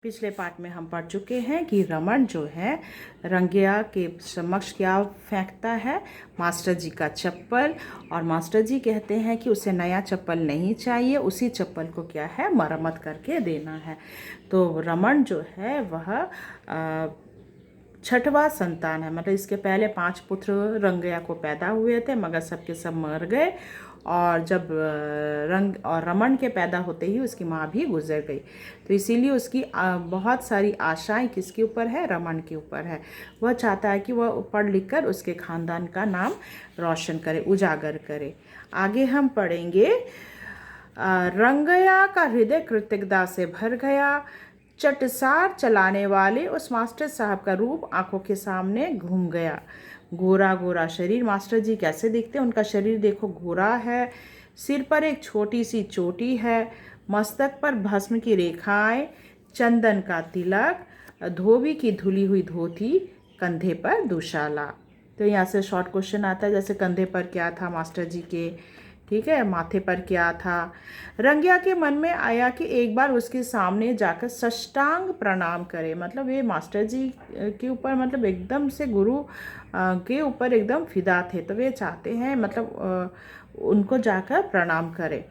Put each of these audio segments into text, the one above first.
पिछले पार्ट में हम पढ़ चुके हैं कि रमन जो है रंगिया के समक्ष क्या फेंकता है, मास्टर जी का चप्पल। और मास्टर जी कहते हैं कि उसे नया चप्पल नहीं चाहिए, उसी चप्पल को क्या है मरम्मत करके देना है। तो रमन जो है वह छठवां संतान है, मतलब इसके पहले 5 पुत्र रंगया को पैदा हुए थे मगर सबके सब मर गए। और जब रमन के पैदा होते ही उसकी माँ भी गुजर गई, तो इसीलिए उसकी बहुत सारी आशाएं किसके ऊपर है, रमन के ऊपर है। वह चाहता है कि वह पढ़ लिख कर उसके खानदान का नाम रोशन करे, उजागर करे। आगे हम पढ़ेंगे। रंगया का हृदय कृतज्ञता से भर गया। चटसार चलाने वाले उस मास्टर साहब का रूप आंखों के सामने घूम गया। गोरा गोरा शरीर, मास्टर जी कैसे दिखते हैं, उनका शरीर देखो गोरा है, सिर पर एक छोटी सी चोटी है, मस्तक पर भस्म की रेखाएं, चंदन का तिलक, धोबी की धुली हुई धोती, कंधे पर दुशाला। तो यहाँ से शॉर्ट क्वेश्चन आता है, जैसे कंधे पर क्या था मास्टर जी के, ठीक है, माथे पर क्या था। रंगिया के मन में आया कि एक बार उसके सामने जाकर साष्टांग प्रणाम करे, मतलब ये मास्टर जी के ऊपर मतलब एकदम से गुरु के ऊपर एकदम फिदा थे, तो वे चाहते हैं मतलब उनको जाकर प्रणाम करे।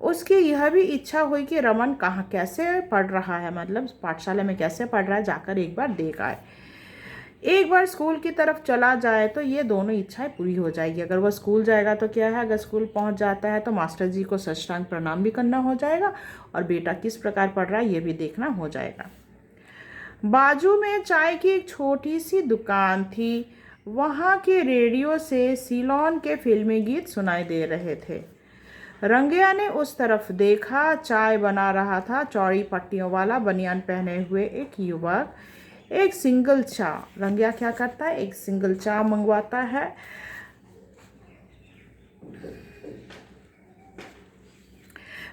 उसकी यह भी इच्छा हुई कि रमन कहाँ कैसे पढ़ रहा है, मतलब पाठशाला में कैसे पढ़ रहा है, जाकर एक बार देख आए। एक बार स्कूल की तरफ चला जाए तो ये दोनों इच्छाएं पूरी हो जाएगी। अगर वह स्कूल जाएगा तो क्या है, अगर स्कूल पहुंच जाता है तो मास्टर जी को साष्टांग प्रणाम भी करना हो जाएगा और बेटा किस प्रकार पढ़ रहा है ये भी देखना हो जाएगा। बाजू में चाय की एक छोटी सी दुकान थी, वहाँ के रेडियो से सीलोन के फिल्मी गीत सुनाई दे रहे थे। रंगिया ने उस तरफ देखा, चाय बना रहा था चौड़ी पट्टियों वाला बनियान पहने हुए एक युवक। एक सिंगल चाय, रंगिया क्या करता है, एक सिंगल चाय मंगवाता है।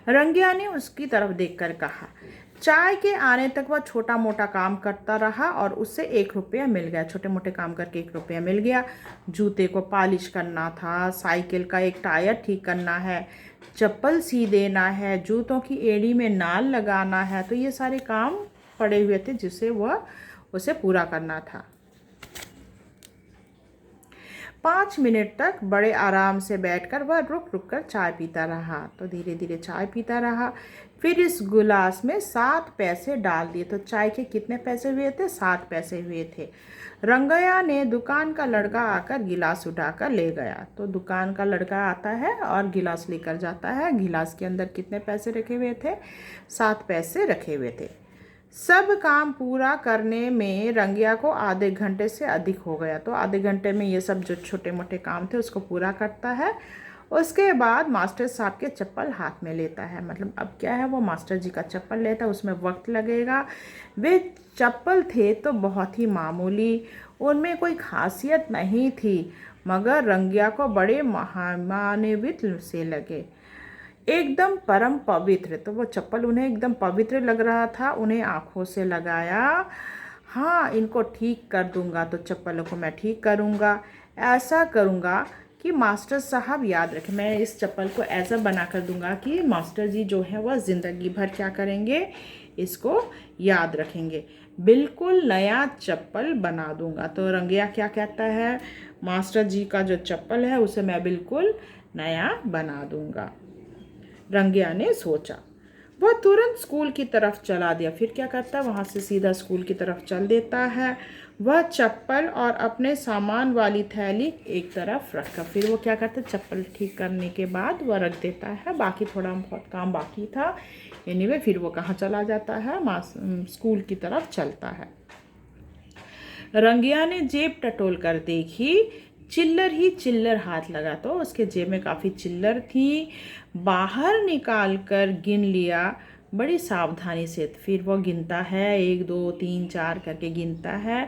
रंगिया ने उसकी तरफ देखकर कहा। चाय के आने तक वह छोटा मोटा काम करता रहा और उससे 1 रुपया मिल गया। छोटे मोटे काम करके 1 रुपया मिल गया। जूते को पॉलिश करना था, साइकिल का एक टायर ठीक करना है, चप्पल सी देना है, जूतों की एड़ी में नाल लगाना है, तो ये सारे काम पड़े हुए थे जिसे वह उसे पूरा करना था। 5 मिनट तक बड़े आराम से बैठकर वह रुक रुक कर चाय पीता रहा, तो धीरे धीरे चाय पीता रहा। फिर इस गिलास में 7 पैसे डाल दिए। तो चाय के कितने पैसे हुए थे, 7 पैसे हुए थे। रंगया ने दुकान का लड़का आकर गिलास उठाकर ले गया। तो दुकान का लड़का आता है और गिलास लेकर जाता है। गिलास के अंदर कितने पैसे रखे हुए थे, 7 पैसे रखे हुए थे। सब काम पूरा करने में रंगिया को आधे घंटे से अधिक हो गया। तो आधे घंटे में ये सब जो छोटे मोटे काम थे उसको पूरा करता है। उसके बाद मास्टर साहब के चप्पल हाथ में लेता है, मतलब अब क्या है, वो मास्टर जी का चप्पल लेता है, उसमें वक्त लगेगा। वे चप्पल थे तो बहुत ही मामूली, उनमें कोई खासियत नहीं थी, मगर रंगिया को बड़े महामान्वित से लगे, एकदम परम पवित्र। तो वो चप्पल उन्हें एकदम पवित्र लग रहा था। उन्हें आंखों से लगाया, हाँ इनको ठीक कर दूंगा, तो चप्पलों को मैं ठीक करूंगा, ऐसा करूंगा कि मास्टर साहब याद रखें। मैं इस चप्पल को ऐसा बना कर दूंगा कि मास्टर जी जो है वह ज़िंदगी भर क्या करेंगे, इसको याद रखेंगे, बिल्कुल नया चप्पल बना दूंगा। तो रंगिया क्या कहता है, मास्टर जी का जो चप्पल है उसे मैं बिल्कुल नया बना दूंगा। रंगिया ने सोचा। वह तुरंत स्कूल की तरफ चला दिया। फिर क्या करता है, वहाँ से सीधा स्कूल की तरफ चल देता है। वह चप्पल और अपने सामान वाली थैली एक तरफ रखकर, फिर वो क्या करता है, चप्पल ठीक करने के बाद वह रख देता है, बाकी थोड़ा बहुत काम बाकी था। एनीवे फिर वो कहाँ चला जाता है, स्कूल की तरफ चलता है। रंगिया ने जेब टटोल कर देखी, चिल्लर ही चिल्लर हाथ लगा, तो उसके जेब में काफ़ी चिल्लर थी। बाहर निकाल कर गिन लिया बड़ी सावधानी से। फिर वो गिनता है, 1 2 3 4 करके गिनता है।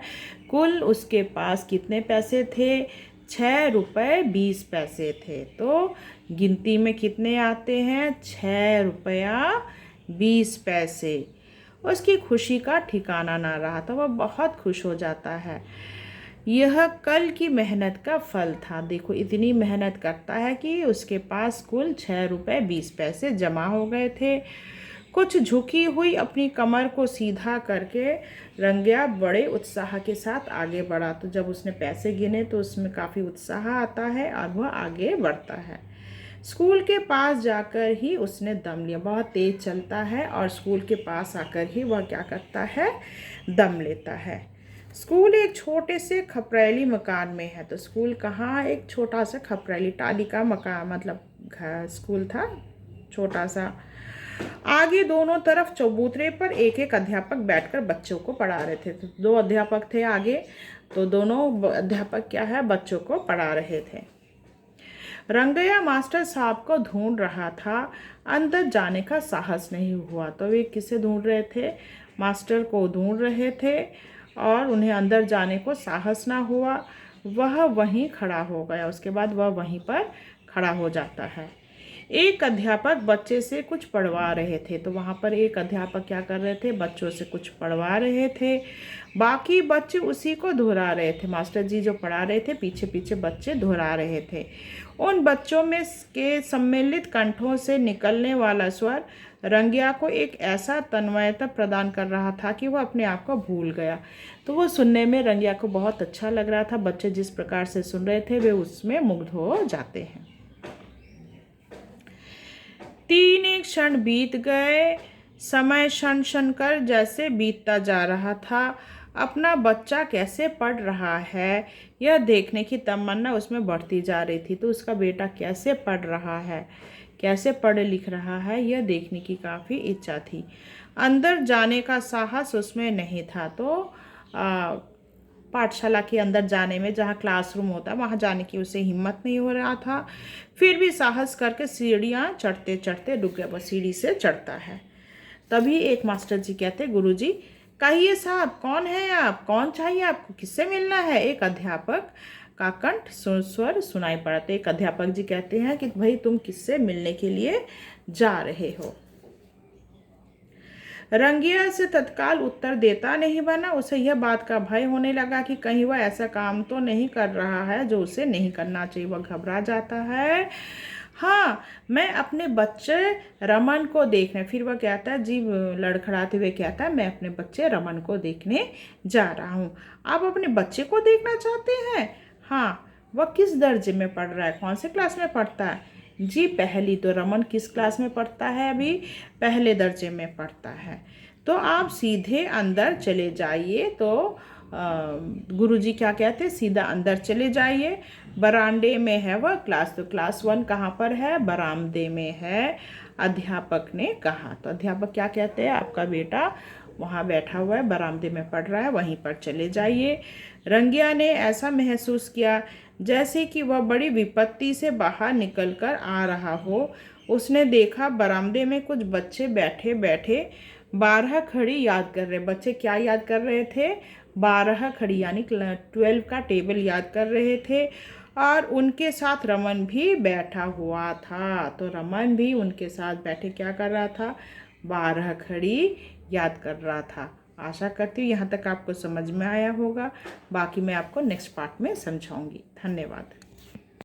कुल उसके पास कितने पैसे थे, 6 रुपये 20 पैसे थे। तो गिनती में कितने आते हैं, 6 रुपया 20 पैसे। उसकी खुशी का ठिकाना ना रहा, तो वह बहुत खुश हो जाता है। यह कल की मेहनत का फल था। देखो इतनी मेहनत करता है कि उसके पास कुल 6 रुपये 20 पैसे जमा हो गए थे। कुछ झुकी हुई अपनी कमर को सीधा करके रंगिया बड़े उत्साह के साथ आगे बढ़ा। तो जब उसने पैसे गिने तो उसमें काफ़ी उत्साह आता है और वह आगे बढ़ता है। स्कूल के पास जाकर ही उसने दम लिया। बहुत तेज़ चलता है और स्कूल के पास आकर ही वह क्या करता है, दम लेता है। स्कूल एक छोटे से खपरेली मकान में है। तो स्कूल कहाँ, एक छोटा सा खपरेली टाली का मकान, मतलब घर स्कूल था छोटा सा। आगे दोनों तरफ चबूतरे पर एक एक अध्यापक बैठकर बच्चों को पढ़ा रहे थे। तो दो अध्यापक थे आगे, तो दोनों अध्यापक क्या है, बच्चों को पढ़ा रहे थे। रंगैया मास्टर साहब को ढूंढ रहा था, अंदर जाने का साहस नहीं हुआ। तो वे किसे ढूंढ रहे थे, मास्टर को ढूंढ रहे थे और उन्हें अंदर जाने को साहस ना हुआ। वह वहीं खड़ा हो गया। उसके बाद वह वहीं पर खड़ा हो जाता है। एक अध्यापक बच्चे से कुछ पढ़वा रहे थे। तो वहाँ पर एक अध्यापक क्या कर रहे थे, बच्चों से कुछ पढ़वा रहे थे। बाकी बच्चे उसी को दोहरा रहे थे। मास्टर जी जो पढ़ा रहे थे, पीछे पीछे बच्चे दोहरा रहे थे। उन बच्चों में के सम्मिलित कंठों से निकलने वाला स्वर रंगिया को एक ऐसा तन्मयता प्रदान कर रहा था कि वह अपने आप को भूल गया। तो वो सुनने में रंगिया को बहुत अच्छा लग रहा था। बच्चे जिस प्रकार से सुन रहे थे वे उसमें मुग्ध हो जाते हैं। 3 क्षण बीत गए। समय क्षण क्षण कर जैसे बीतता जा रहा था। अपना बच्चा कैसे पढ़ रहा है यह देखने की तमन्ना उसमें बढ़ती जा रही थी। तो उसका बेटा कैसे पढ़ रहा है, कैसे पढ़ लिख रहा है, यह देखने की काफ़ी इच्छा थी। अंदर जाने का साहस उसमें नहीं था। तो पाठशाला के अंदर जाने में, जहाँ क्लासरूम होता है वहाँ जाने की उसे हिम्मत नहीं हो रहा था। फिर भी साहस करके सीढ़ियाँ चढ़ते चढ़ते रुक गया। वह सीढ़ी से चढ़ता है। तभी एक मास्टर जी कहते, गुरुजी कहिए साहब, कौन है आप, कौन चाहिए आपको, किससे मिलना है। एक अध्यापक का कंठ स्वर सुनाई पड़ा। तो एक अध्यापक जी कहते हैं कि भाई तुम किससे मिलने के लिए जा रहे हो। रंगिया से तत्काल उत्तर देता नहीं बना। उसे यह बात का भय होने लगा कि कहीं वह ऐसा काम तो नहीं कर रहा है जो उसे नहीं करना चाहिए। वह घबरा जाता है। हाँ, मैं अपने बच्चे रमन को देखने, फिर वह कहता है, जी लड़खड़ाते हुए कहता है, मैं अपने बच्चे रमन को देखने जा रहा हूँ। आप अपने बच्चे को देखना चाहते हैं? हाँ, वह किस दर्जे में पढ़ रहा है, कौन से क्लास में पढ़ता है? जी पहली। तो रमन किस क्लास में पढ़ता है अभी? पहले दर्जे में पढ़ता है। तो आप सीधे अंदर चले जाइए। तो गुरुजी क्या कहते हैं, सीधा अंदर चले जाइए। बरामदे में है वह क्लास। तो क्लास 1 कहाँ पर है? बरामदे में है, अध्यापक ने कहा। तो अध्यापक क्या कहते हैं, आपका बेटा वहाँ बैठा हुआ है, बरामदे में पढ़ रहा है, वहीं पर चले जाइए। रंगिया ने ऐसा महसूस किया जैसे कि वह बड़ी विपत्ति से बाहर निकलकर आ रहा हो। उसने देखा बरामदे में कुछ बच्चे बैठे बैठे 12 खड़ी याद कर रहे। बच्चे क्या याद कर रहे थे? 12 खड़ी यानी 12 का टेबल याद कर रहे थे। और उनके साथ रमन भी बैठा हुआ था। तो रमन भी उनके साथ बैठे क्या कर रहा था? 12 खड़ी याद कर रहा था। आशा करती हूँ यहाँ तक आपको समझ में आया होगा। बाकी मैं आपको नेक्स्ट पार्ट में समझाऊंगी। धन्यवाद।